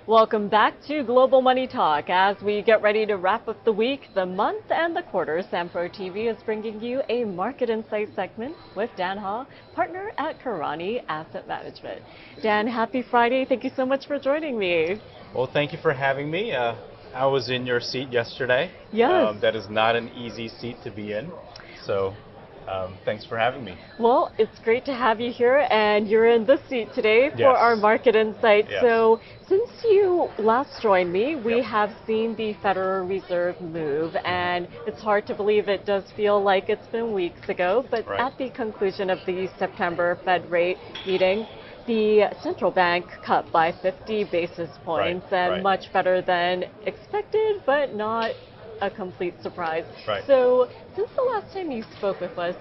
Welcome back to Global Money Talk. As we get ready to wrap up the week, the month, and the quarter, SamPro TV is bringing you a Market Insight segment with Dan Ha, partner at Karani Asset Management. Dan, happy Friday. Thank you so much for joining me. Well, thank you for having me. I was in your seat yesterday. Yes. That is not an easy seat to be in. So thanks for having me. Well, it's great to have you here, and you're in this seat today for our Market Insight. Yes. So since you last joined me, we have seen the Federal Reserve move, and it's hard to believe it does feel like it's been weeks ago, but at the conclusion of the September Fed rate meeting, the central bank cut by 50 basis points, and much better than expected, but not a complete surprise. So since the last time you spoke with us,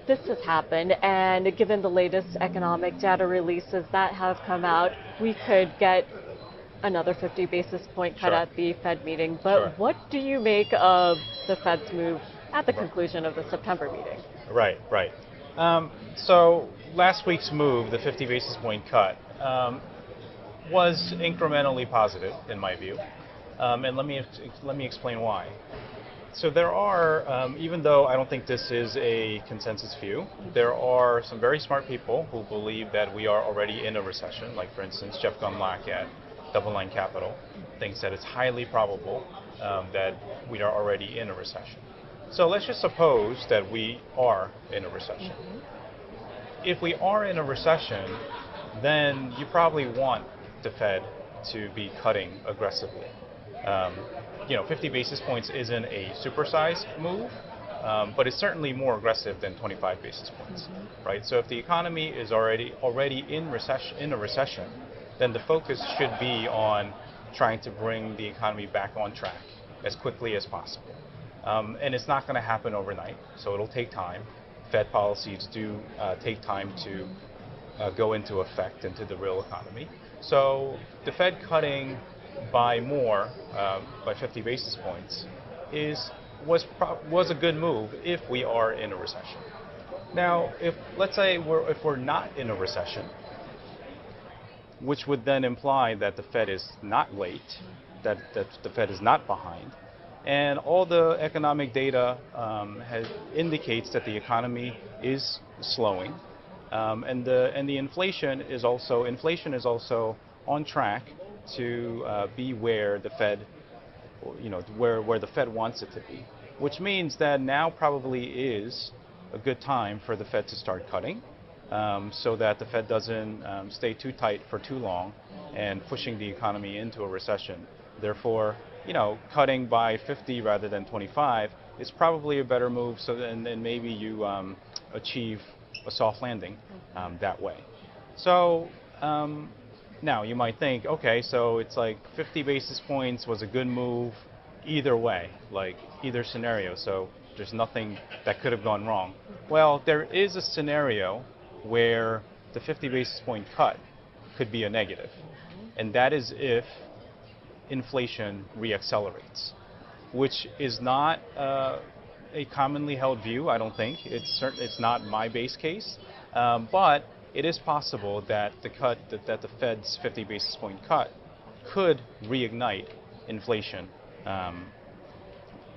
this has happened, and given the latest economic data releases that have come out, we could get another 50 basis point cut at the Fed meeting. But what do you make of the Fed's move at the conclusion of the September meeting? Right. So last week's move, the 50 basis point cut, was incrementally positive in my view. And let me explain why. So there are, even though I don't think this is a consensus view, there are some very smart people who believe that we are already in a recession. Like, for instance, Jeff Gundlach at DoubleLine Capital thinks that it's highly probable that we are already in a recession. So let's just suppose that we are in a recession. If we are in a recession, then you probably want the Fed to be cutting aggressively. 50 basis points isn't a supersized move, but it's certainly more aggressive than 25 basis points, right? So if the economy is already in a recession, then the focus should be on trying to bring the economy back on track as quickly as possible. And it's not going to happen overnight, so it'll take time. Fed policies do take time to go into effect into the real economy. So the Fed cutting by more, by 50 basis points, was a good move if we are in a recession. Now, let's say if we're not in a recession, which would then imply that the Fed is not late, that the Fed is not behind, and all the economic data indicates that the economy is slowing, and the inflation is also on track to be where the Fed, where the Fed wants it to be, which means that now probably is a good time for the Fed to start cutting, so that the Fed doesn't stay too tight for too long and pushing the economy into a recession. Therefore, cutting by 50 rather than 25 is probably a better move. So then maybe you achieve a soft landing that way. So. Now, you might think, okay, so it's like 50 basis points was a good move either way, like either scenario, so there's nothing that could have gone wrong. Well, there is a scenario where the 50 basis point cut could be a negative, and that is if inflation reaccelerates, which is not a commonly held view, I don't think. It's not my base case, but it is possible that that the Fed's 50 basis point cut could reignite inflation,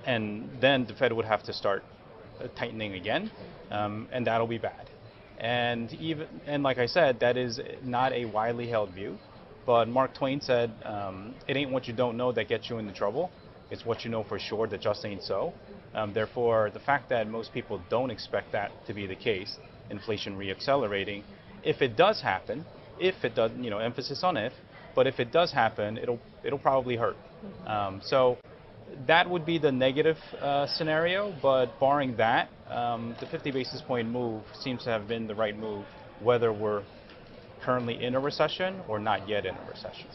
and then the Fed would have to start tightening again, and that'll be bad. And like I said, that is not a widely held view, but Mark Twain said, "It ain't what you don't know that gets you into trouble; it's what you know for sure that just ain't so." Therefore, the fact that most people don't expect that to be the case, inflation reaccelerating. If it does happen, emphasis on if, but if it does happen, it'll probably hurt. So that would be the negative scenario, but barring that, the 50 basis point move seems to have been the right move, whether we're currently in a recession or not yet in a recession.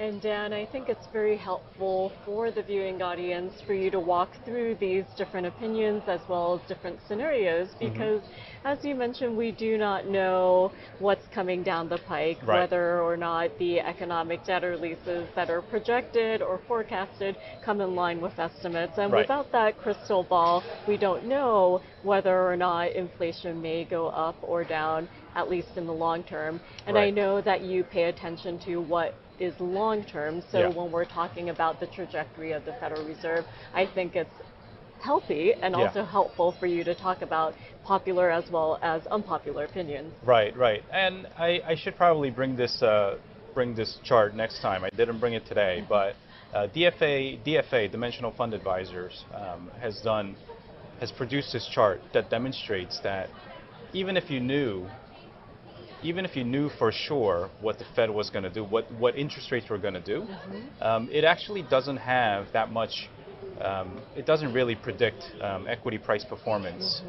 And Dan, I think it's very helpful for the viewing audience for you to walk through these different opinions as well as different scenarios, because as you mentioned, we do not know what's coming down the pike, whether or not the economic data releases that are projected or forecasted come in line with estimates. And without that crystal ball, we don't know whether or not inflation may go up or down, at least in the long term. And I know that you pay attention to what is long-term. So when we're talking about the trajectory of the Federal Reserve, I think it's healthy and also helpful for you to talk about popular as well as unpopular opinions. Right, right. And I should probably bring this chart next time. I didn't bring it today, but DFA, Dimensional Fund Advisors, has produced this chart that demonstrates that even if you knew for sure what the Fed was going to do, what interest rates were going to do, it actually doesn't have that much. It doesn't really predict equity price performance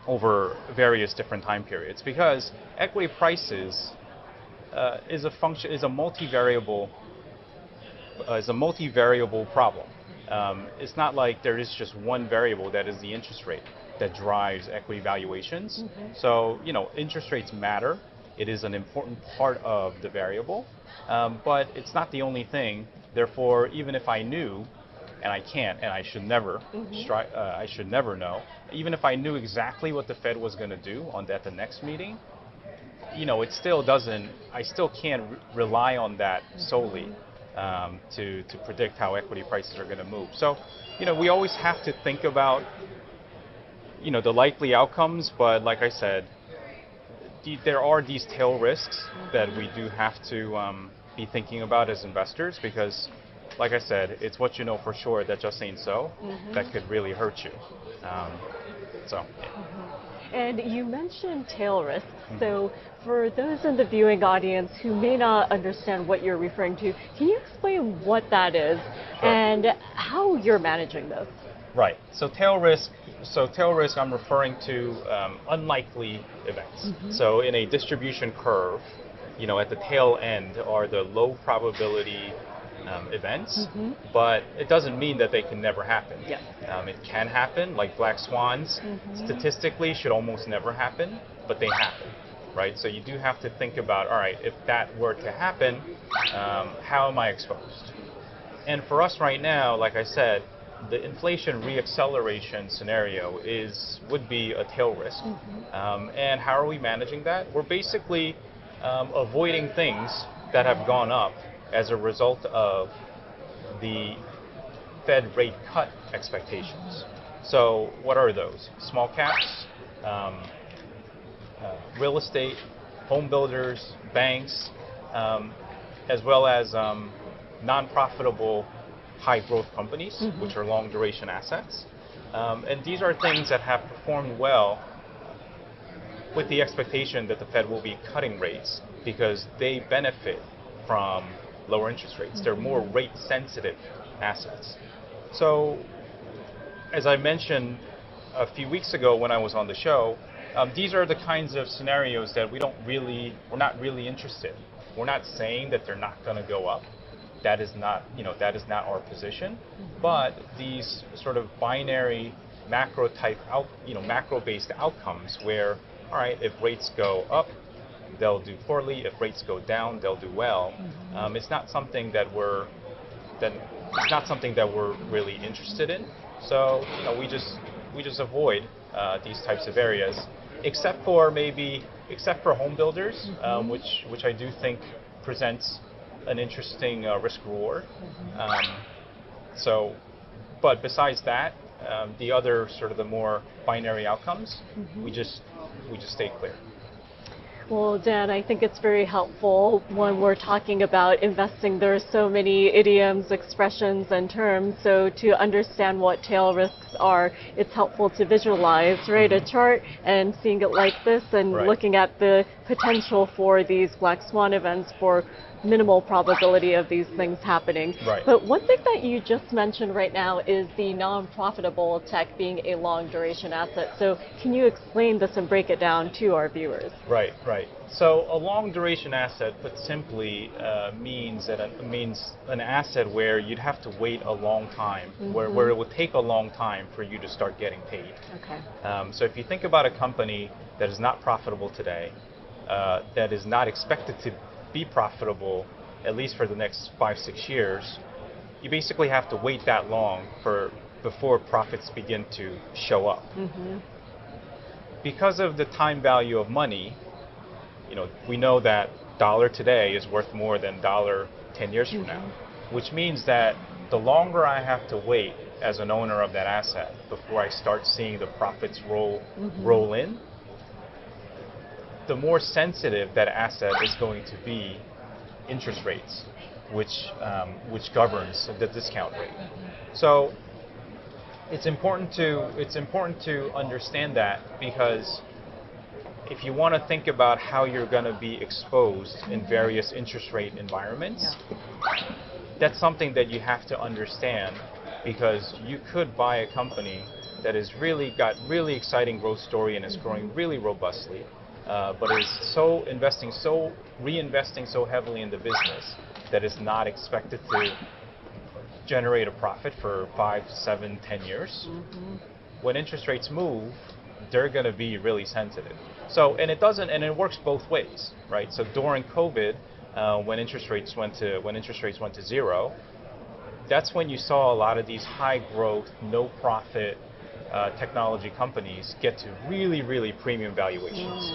over various different time periods, because equity prices is a multivariable problem. It's not like there is just one variable that is the interest rate that drives equity valuations. So, interest rates matter. It is an important part of the variable, but it's not the only thing. Therefore, even if I knew, and I can't, and I should never, I should never know, even if I knew exactly what the Fed was going to do at the next meeting, it still doesn't. I still can't rely on that solely to predict how equity prices are going to move. So, we always have to think about, the likely outcomes, but like I said, there are these tail risks that we do have to be thinking about as investors, because, like I said, it's what you know for sure that just ain't so that could really hurt you. And you mentioned tail risks. So for those in the viewing audience who may not understand what you're referring to, can you explain what that is and how you're managing this? Right. So tail risk, I'm referring to unlikely events. So in a distribution curve, at the tail end are the low probability events, but it doesn't mean that they can never happen. It can happen, like black swans. Statistically, should almost never happen, but they happen, right? So you do have to think about, all right, if that were to happen, how am I exposed? And for us right now, like I said, the inflation reacceleration scenario would be a tail risk. And how are we managing that? We're basically avoiding things that have gone up as a result of the Fed rate cut expectations. So what are those? Small caps, real estate, home builders, banks, as well as non-profitable high growth companies, which are long duration assets. And these are things that have performed well with the expectation that the Fed will be cutting rates, because they benefit from lower interest rates. They're more rate sensitive assets. So as I mentioned a few weeks ago when I was on the show, these are the kinds of scenarios that we're not really interested in. We're not saying that they're not going to go up. That is not our position. But these sort of binary macro-based outcomes where, all right, if rates go up, they'll do poorly. If rates go down, they'll do well. It's not something that we're really interested in. So we just avoid these types of areas, except for home builders, which I do think presents an interesting risk reward. But besides that, the other sort of the more binary outcomes, we just stay clear. Well, Dan, I think it's very helpful when we're talking about investing. There are so many idioms, expressions, and terms. So to understand what tail risks are, it's helpful to visualize, right, a chart and seeing it like this and looking at the potential for these black swan events for minimal probability of these things happening. But one thing that you just mentioned right now is the non-profitable tech being a long duration asset. So can you explain this and break it down to our viewers? Right. So a long duration asset, put simply, means an asset where you'd have to wait a long time, where it would take a long time for you to start getting paid. So if you think about a company that is not profitable today, that is not expected to be profitable at least for the next 5-6 years, you basically have to wait that long before profits begin to show up. Because of the time value of money, we know that dollar today is worth more than dollar 10 years from now, which means that the longer I have to wait as an owner of that asset before I start seeing the profits roll in, the more sensitive that asset is going to be interest rates, which governs the discount rate. So it's important to understand that, because if you want to think about how you're going to be exposed in various interest rate environments, that's something that you have to understand, because you could buy a company that has really got really exciting growth story and is growing really robustly, but is reinvesting so heavily in the business that is not expected to generate a profit for 5, 7, 10 years. When interest rates move, they're going to be really sensitive. So, and it works both ways, right? So during COVID, when interest rates went to zero, that's when you saw a lot of these high growth, no profit technology companies get to really, really premium valuations.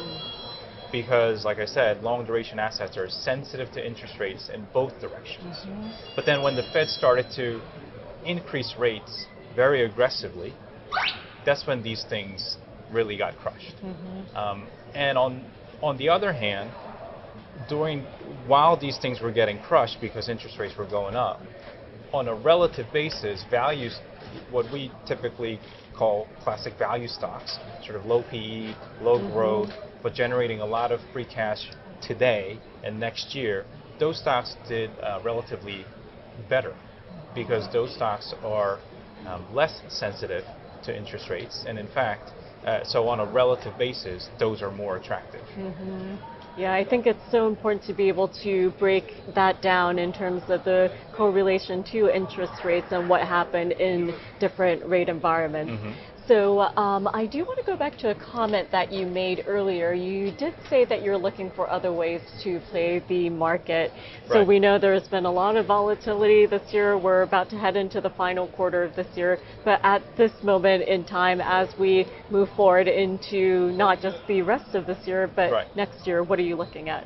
Because, like I said, long duration assets are sensitive to interest rates in both directions. But then when the Fed started to increase rates very aggressively, that's when these things really got crushed. And on the other hand, while these things were getting crushed because interest rates were going up, on a relative basis, values, what we typically call classic value stocks, sort of low PE, low growth, but generating a lot of free cash today and next year, those stocks did relatively better, because those stocks are less sensitive to interest rates, and in fact, so on a relative basis, those are more attractive. Yeah, I think it's so important to be able to break that down in terms of the correlation to interest rates and what happened in different rate environments. So I do want to go back to a comment that you made earlier. You did say that you're looking for other ways to play the market. So we know there's been a lot of volatility this year. We're about to head into the final quarter of this year. But at this moment in time, as we move forward into not just the rest of this year, but next year, what are you looking at?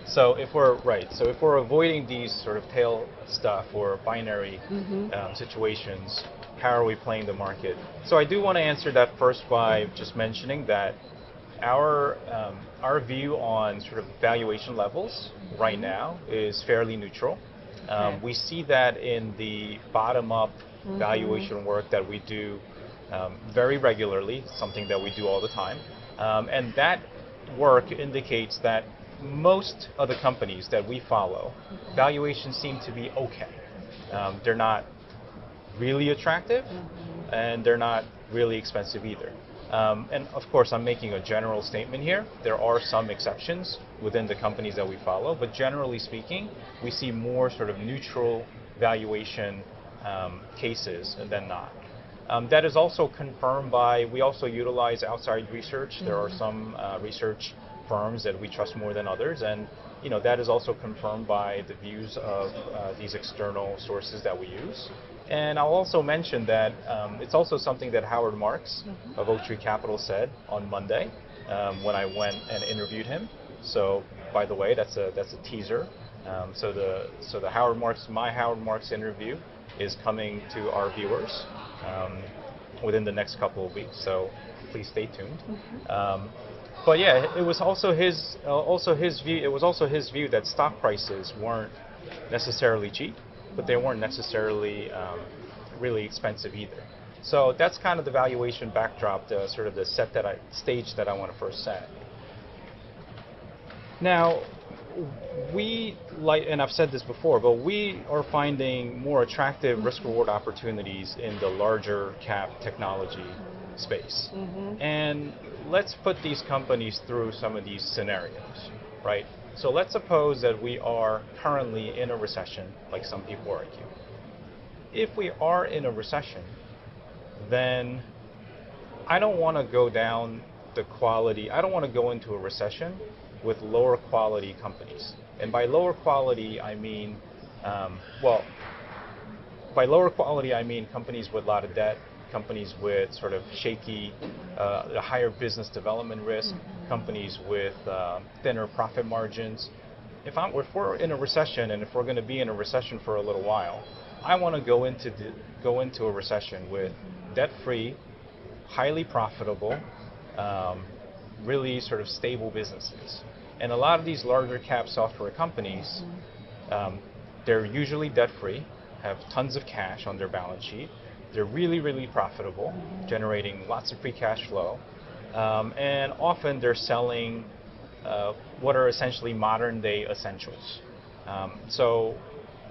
So if we're avoiding these sort of tail stuff or binary situations, how are we playing the market? So I do want to answer that first by just mentioning that our view on sort of valuation levels right now is fairly neutral. We see that in the bottom-up valuation work that we do very regularly, something that we do all the time. And that work indicates that most of the companies that we follow, valuations seem to be okay. They're not really attractive, and they're not really expensive either. And of course, I'm making a general statement here. There are some exceptions within the companies that we follow, but generally speaking, we see more sort of neutral valuation cases than not. That is also confirmed by, we also utilize outside research. There are some research firms that we trust more than others, and that is also confirmed by the views of these external sources that we use. And I'll also mention that it's also something that Howard Marks of Oaktree Capital said on Monday when I went and interviewed him. So, by the way, that's a teaser. So the my Howard Marks interview is coming to our viewers within the next couple of weeks. So please stay tuned. But yeah, it was also his view. It was also his view that stock prices weren't necessarily cheap, but they weren't necessarily really expensive either. So that's kind of the valuation backdrop, the sort of the stage that I want to first set. Now, and I've said this before, but we are finding more attractive risk-reward opportunities in the larger cap technology space. And let's put these companies through some of these scenarios, right? So let's suppose that we are currently in a recession, like some people argue. If we are in a recession, then I don't want to go down the quality. I don't want to go into a recession with lower quality companies. And by lower quality, I mean, by lower quality, I mean companies with a lot of debt, companies with sort of shaky, higher business development risk, companies with thinner profit margins, if we're in a recession, and if we're going to be in a recession for a little while, I want to go into a recession with debt-free, highly profitable, really sort of stable businesses. And a lot of these larger cap software companies, they're usually debt-free, have tons of cash on their balance sheet. They're really, really profitable, generating lots of free cash flow. And often they're selling what are essentially modern-day essentials. So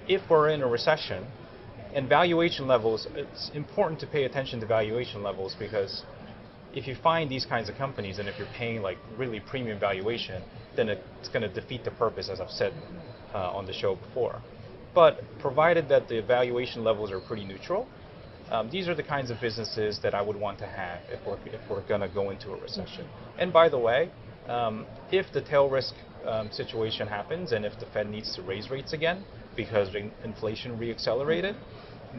if we're in a recession, and valuation levels, it's important to pay attention to valuation levels, because if you find these kinds of companies and if you're paying like really premium valuation, then it's going to defeat the purpose, as I've said on the show before. But provided that the valuation levels are pretty neutral, these are the kinds of businesses that I would want to have if we're going to go into a recession. And by the way, if the tail risk situation happens and if the Fed needs to raise rates again because inflation reaccelerated,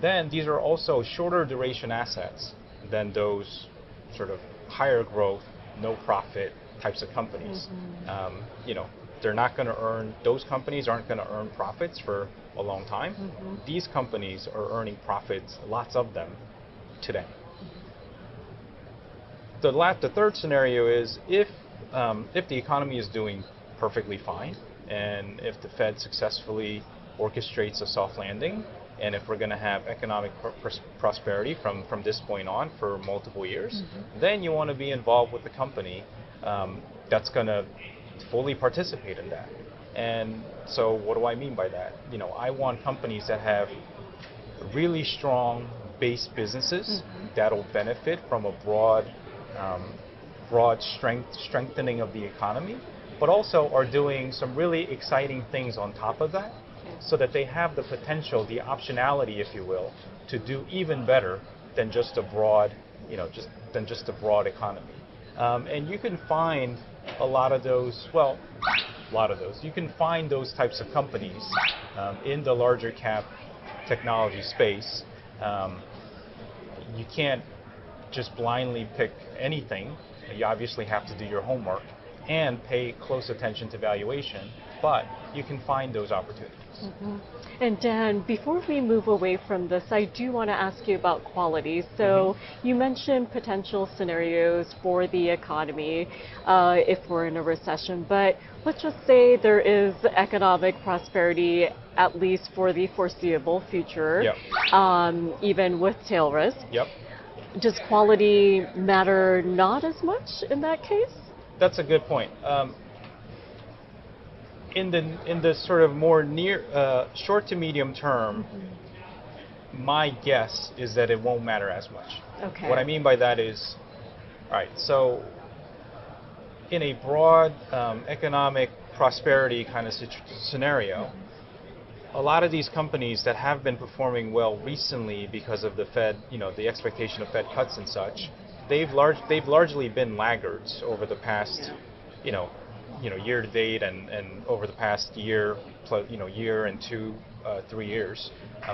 then these are also shorter duration assets than those sort of higher growth, no profit types of companies. You know, they're not going to earn, those companies aren't going to earn profits for a long time. These companies are earning profits, lots of them, today. The third scenario is if the economy is doing perfectly fine, and if the Fed successfully orchestrates a soft landing, and if we're going to have economic prosperity from this point on for multiple years, then you want to be involved with the company that's going to fully participate in that. And so what do I mean by that? You know, I want companies that have really strong base businesses that'll benefit from a broad strengthening of the economy, but also are doing some really exciting things on top of that, so that they have the potential, the optionality, if you will, to do even better than just a broad, than just a broad economy. And you can find a lot of those. Well, a lot of those. You can find those types of companies in the larger cap technology space. You can't just blindly pick anything. You obviously have to do your homework and pay close attention to valuation, but you can find those opportunities. And Dan, before we move away from this, I do want to ask you about quality. So you mentioned potential scenarios for the economy if we're in a recession, but let's just say there is economic prosperity, at least for the foreseeable future, even with tail risk. Does quality matter not as much in that case? That's a good point. In the sort of more near short to medium term, my guess is that it won't matter as much. What I mean by that is, all right, so in a broad economic prosperity kind of scenario, a lot of these companies that have been performing well recently because of the Fed, the expectation of Fed cuts and such, they've largely been laggards over the past, year to date and over the past year, year and 3 years,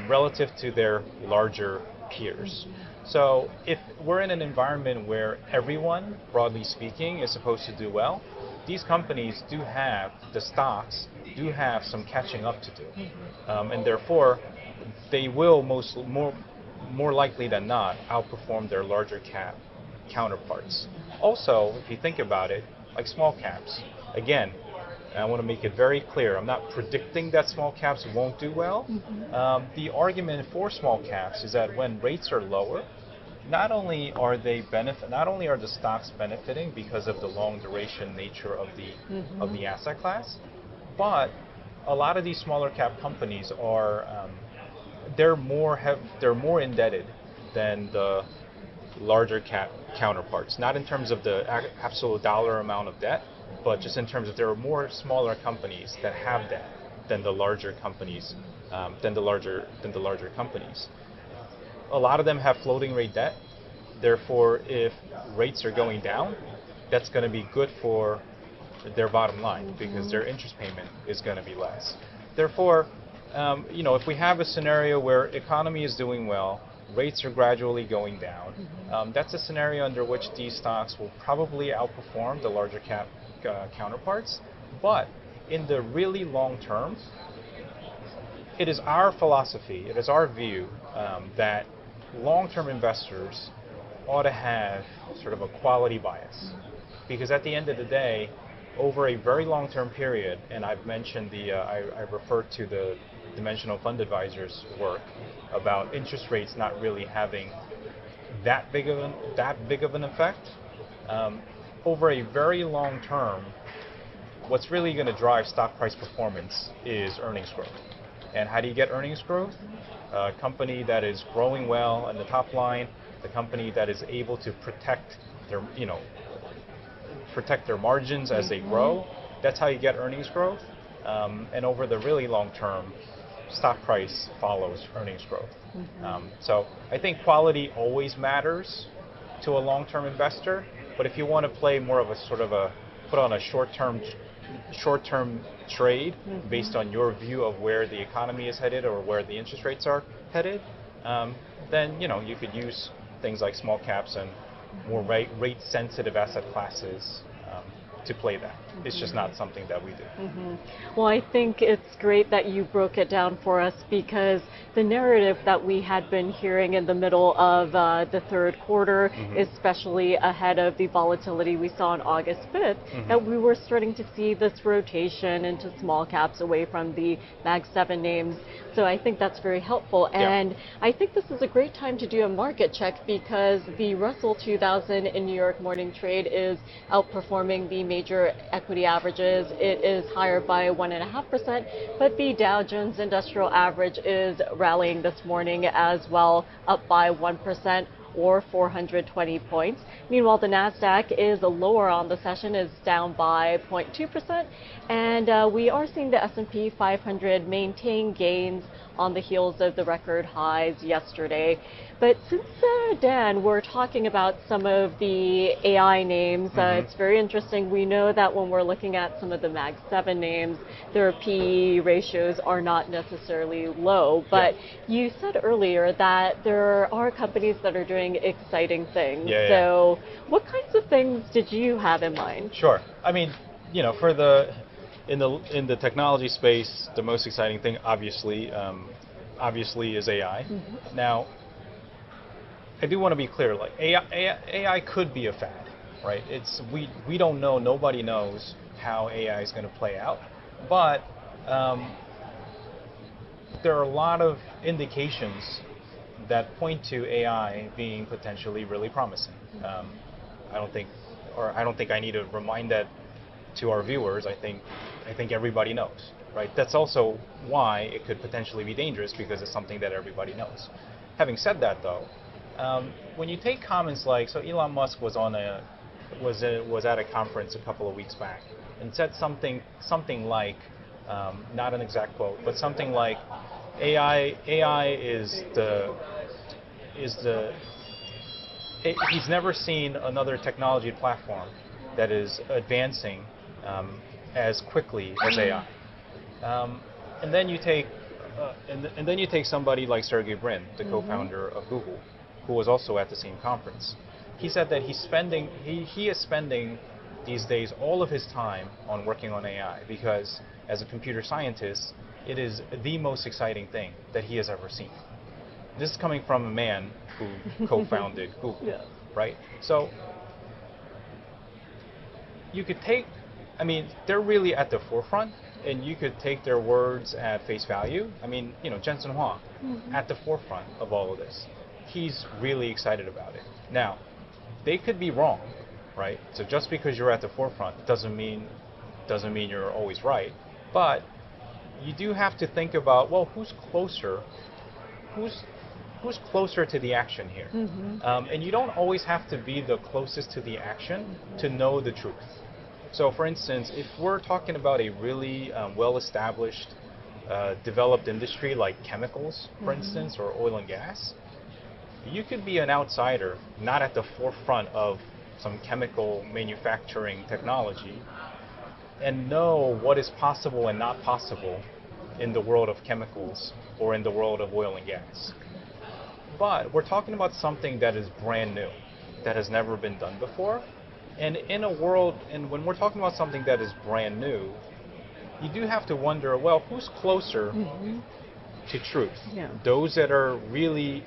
relative to their larger peers. So if we're in an environment where everyone, broadly speaking, is supposed to do well, these companies the stocks do have some catching up to do. And therefore, they will more likely than not outperform their larger cap counterparts. Also, if you think about it, like small caps, again, I want to make it very clear, I'm not predicting that small caps won't do well. The argument for small caps is that when rates are lower, not only are the stocks benefiting because of the long duration nature of the asset class, but a lot of these smaller cap companies are they're more indebted than the larger cap counterparts. Not in terms of the absolute dollar amount of debt, but just in terms of there are more smaller companies that have debt than the larger companies. A lot of them have floating rate debt. Therefore, if rates are going down, that's going to be good for their bottom line because their interest payment is going to be less. Therefore, if we have a scenario where economy is doing well, rates are gradually going down, that's a scenario under which these stocks will probably outperform the larger cap counterparts. But in the really long term, it is our philosophy, it is our view that long-term investors ought to have sort of a quality bias. Because at the end of the day, over a very long-term period, and I've mentioned I referred to the Dimensional Fund Advisors work about interest rates not really having that big of an effect. Over a very long term, what's really going to drive stock price performance is earnings growth. And how do you get earnings growth? A company that is growing well in the top line, the company that is able to protect their, protect their margins as they grow. That's how you get earnings growth. And over the really long term, stock price follows earnings growth. So I think quality always matters to a long-term investor. But if you want to play more of a sort of put on a short-term trade based on your view of where the economy is headed or where the interest rates are headed, then you could use things like small caps and more rate-sensitive asset classes to play that. It's just not something that we do. Well, I think it's great that you broke it down for us, because the narrative that we had been hearing in the middle of the third quarter, especially ahead of the volatility we saw on August 5th, that we were starting to see this rotation into small caps away from the Mag 7 names. So I think that's very helpful. And I think this is a great time to do a market check, because the Russell 2000 in New York morning trade is outperforming the major equity averages. It is higher by 1.5%, but the Dow Jones Industrial Average is rallying this morning as well, up by 1%. Or 420 points. Meanwhile, the Nasdaq is lower on the session, is down by 0.2%, and we are seeing the S&P 500 maintain gains on the heels of the record highs yesterday. But since, Dan, we're talking about some of the AI names, it's very interesting. We know that when we're looking at some of the Mag 7 names, their PE ratios are not necessarily low. But you said earlier that there are companies that are doing exciting things. So what kinds of things did you have in mind? Sure. I mean, for in the technology space, the most exciting thing, obviously, is AI. Now, I do want to be clear. Like AI could be a fad, right? We don't know. Nobody knows how AI is going to play out, but there are a lot of indications that point to AI being potentially really promising. I don't think I need to remind that to our viewers. I think everybody knows, right? That's also why it could potentially be dangerous, because it's something that everybody knows. Having said that, though, when you take comments like, so Elon Musk was at a conference a couple of weeks back and said something like, not an exact quote, but something like, AI he's never seen another technology platform that is advancing as quickly as AI. And then you take somebody like Sergey Brin, the co-founder of Google, who was also at the same conference. He said that he is spending these days all of his time on working on AI, because as a computer scientist, it is the most exciting thing that he has ever seen. This is coming from a man who co-founded Google, right? So you could they're really at the forefront, and you could take their words at face value. I mean, Jensen Huang, at the forefront of all of this. He's really excited about it. Now, they could be wrong, right? So just because you're at the forefront doesn't mean you're always right. But you do have to think about, well, who's closer to the action here? And you don't always have to be the closest to the action to know the truth. So for instance, if we're talking about a really well-established, developed industry like chemicals, for instance, or oil and gas, you could be an outsider, not at the forefront of some chemical manufacturing technology, and know what is possible and not possible in the world of chemicals or in the world of oil and gas. But we're talking about something that is brand new, that has never been done before. And in a world, and when we're talking about something that is brand new, you do have to wonder, well, who's closer to truth? Yeah. Those that are really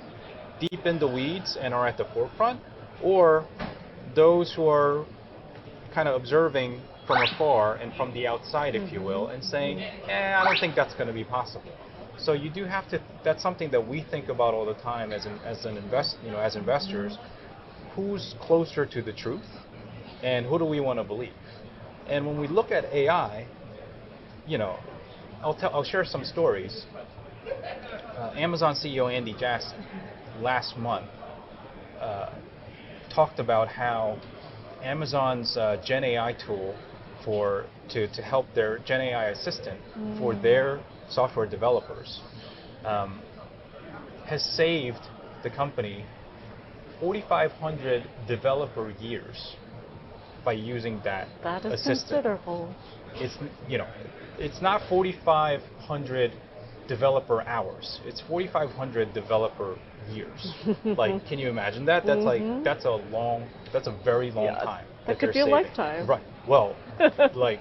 deep in the weeds and are at the forefront, or those who are kind of observing from afar and from the outside, if you will, and saying, I don't think that's going to be possible. So you do have to, that's something that we think about all the time as investors, who's closer to the truth and who do we want to believe? And when we look at AI, I'll share some stories. Amazon CEO Andy Jassy last month talked about how Amazon's Gen AI tool to help their Gen AI assistant for their software developers has saved the company 4,500 developer years by using that assistant. Considerable. It's not 4,500 developer hours. It's 4,500 developer years. Like, can you imagine that? That's that's a very long time. That could be a lifetime. Right. Well, like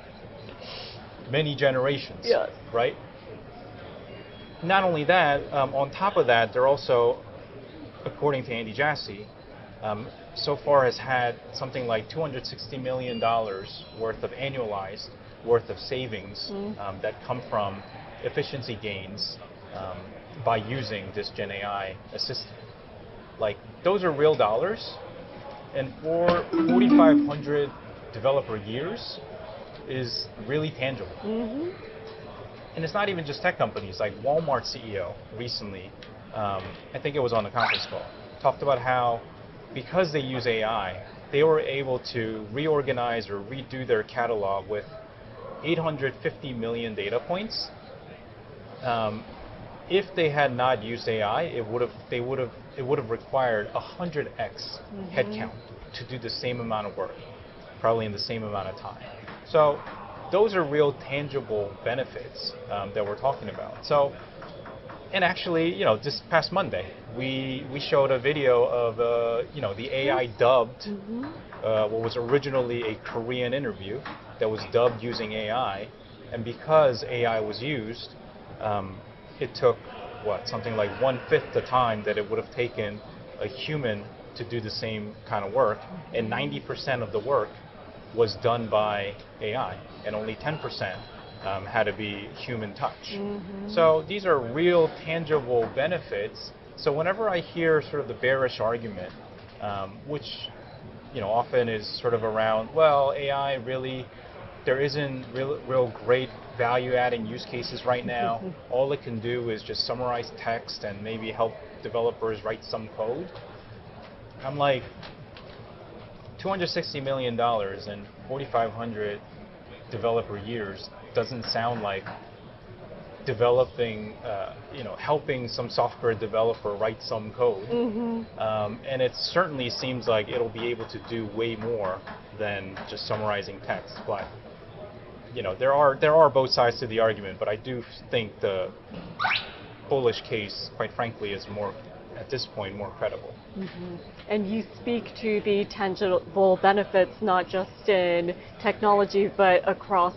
many generations. Yes. Right. Not only that, on top of that, they're also, according to Andy Jassy, so far has had something like $260 million worth of annualized worth of savings that come from efficiency gains by using this Gen AI assistant. Like, those are real dollars, and for 4,500 developer years is really tangible. And it's not even just tech companies. Like Walmart CEO recently, I think it was on the conference call, talked about how because they use AI, they were able to reorganize or redo their catalog with 850 million data points. If they had not used AI, it would have required 100x headcount to do the same amount of work, probably in the same amount of time. So those are real tangible benefits that we're talking about. So, and actually, this past Monday, we showed a video of the AI dubbed what was originally a Korean interview that was dubbed using AI, and because AI was used, it took something like 1/5 the time that it would have taken a human to do the same kind of work, and 90% of the work was done by AI, and only 10% had to be human touch. So these are real tangible benefits. So whenever I hear sort of the bearish argument, which often is sort of around, well, AI really, there isn't real great value-adding use cases right now. All it can do is just summarize text and maybe help developers write some code. I'm like, $260 million and 4,500 developer years doesn't sound like developing, helping some software developer write some code. And it certainly seems like it'll be able to do way more than just summarizing text. But there are both sides to the argument, but I do think the bullish case, quite frankly, is more, at this point, more credible. And you speak to the tangible benefits not just in technology but across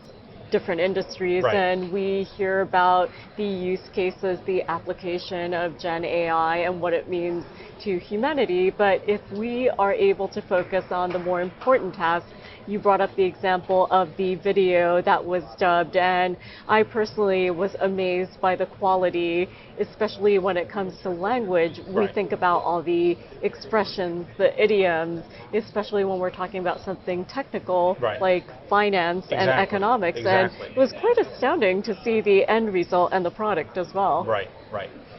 different industries, and we hear about the use cases, the application of Gen AI and what it means to humanity. But if we are able to focus on the more important tasks, you brought up the example of the video that was dubbed, and I personally was amazed by the quality, especially when it comes to language. We think about all the expressions, the idioms, especially when we're talking about something technical like finance and economics. And it was quite astounding to see the end result and the product as well.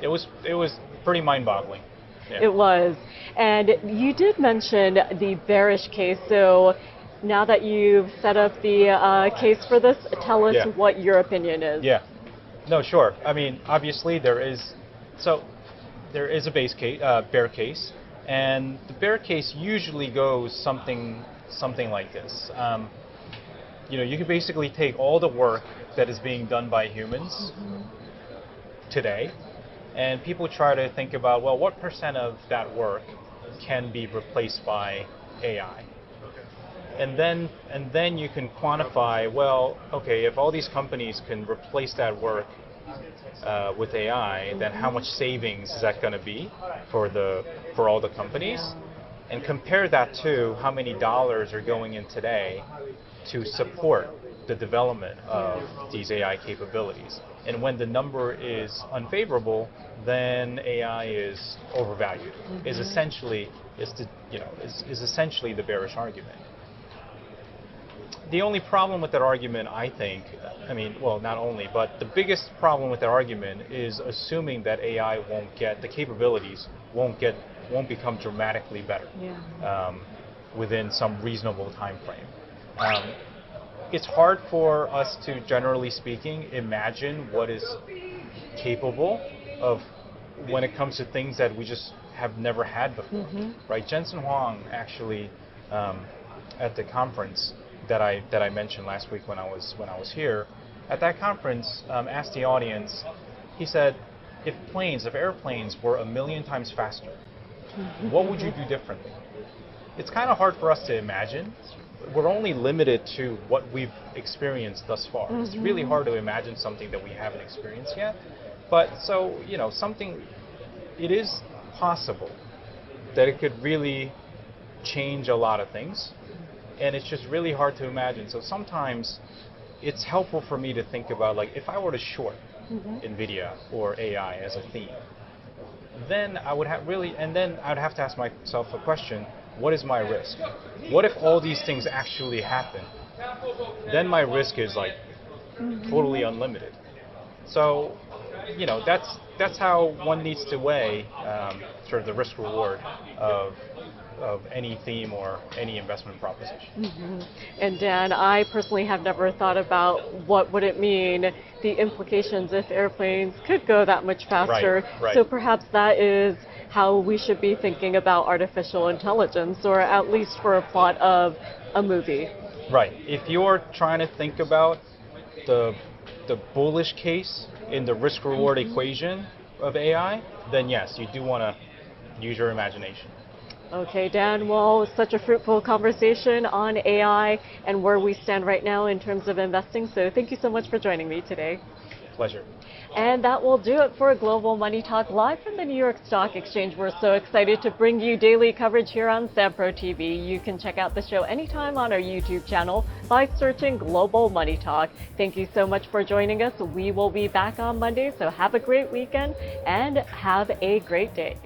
It was pretty mind-boggling. It was. And you did mention the bearish case. So now that you've set up the case for this, tell us what your opinion is. No, sure. I mean, obviously there is a base case, bear case, and the bear case usually goes something like this. You can basically take all the work that is being done by humans today, and people try to think about, well, what % of that work can be replaced by AI? And then you can quantify, well, okay, if all these companies can replace that work with AI, then how much savings is that going to be for all the companies? And compare that to how many dollars are going in today to support the development of these AI capabilities. And when the number is unfavorable, then AI is overvalued. Is essentially the bearish argument. The only problem with that argument, I think, not only, but the biggest problem with that argument is assuming that AI the capabilities won't become dramatically better within some reasonable time frame. It's hard for us to, generally speaking, imagine what is capable of when it comes to things that we just have never had before, right? Jensen Huang actually, at the conference that I mentioned last week when I was here, at that conference, asked the audience. He said, if airplanes were 1 million times faster, what would you do differently? It's kind of hard for us to imagine. We're only limited to what we've experienced thus far. It's really hard to imagine something that we haven't experienced yet. But so, it is possible that it could really change a lot of things. And it's just really hard to imagine. So sometimes it's helpful for me to think about, like, if I were to short NVIDIA or AI as a theme, then I would have to ask myself a question: what is my risk? What if all these things actually happen? Then my risk is like totally unlimited. So, that's how one needs to weigh sort of the risk reward of any theme or any investment proposition. And Dan, I personally have never thought about what would it mean, the implications if airplanes could go that much faster. Right. So perhaps that is how we should be thinking about artificial intelligence, or at least for a plot of a movie. Right. If you're trying to think about the bullish case in the risk-reward equation of AI, then yes, you do want to use your imagination. Okay, Dan, well, such a fruitful conversation on AI and where we stand right now in terms of investing. So thank you so much for joining me today. Pleasure. And that will do it for Global Money Talk live from the New York Stock Exchange. We're so excited to bring you daily coverage here on Sampro TV. You can check out the show anytime on our YouTube channel by searching Global Money Talk. Thank you so much for joining us. We will be back on Monday, so have a great weekend and have a great day.